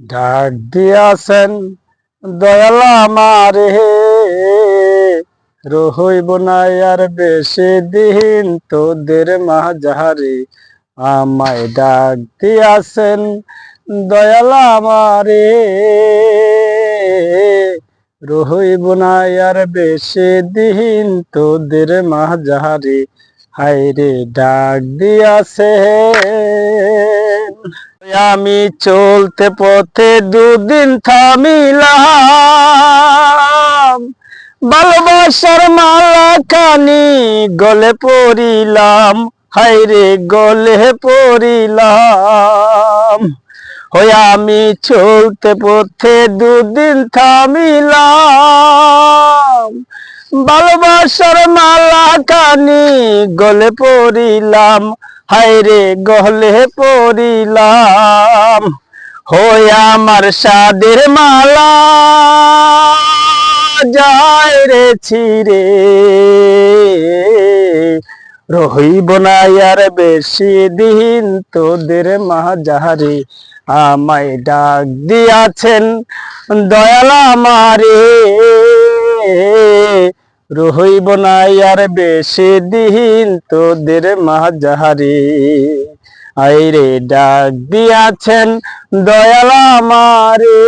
ডাক দিয়াছেন দয়াল আমারে, রহইব না আর বেশি দিন তোদের মাঝারে। আমায় ডাক দিয়াছেন দয়াল আমারে, রহইব না আর বেশি দিন তোদের মাঝারে। হায়রে ডাক দিয়াছেন। আমি চলতে পথে দুদিন থামিলাম, ভালোবাসার মালা খানি গলে পড়িলাম, হায়রে গলে পড়িলাম। আমি চলতে পথে দুদিন থামিলাম, ভালোবাসার মালা খানি গলে পড়িলাম, হায়রে গলে পড়িলাম। আমার সাদের মালা যায় রে ছিড়ে, রহিব না আর বেশি দিন তোদের মাঝারে। আমায় ডাক দিয়াছেন দয়াল আমারে, রহিব না আর বেশি দিন তোদের মাঝারে। আইরে ডাক দিয়াছেন দয়াল আমারে।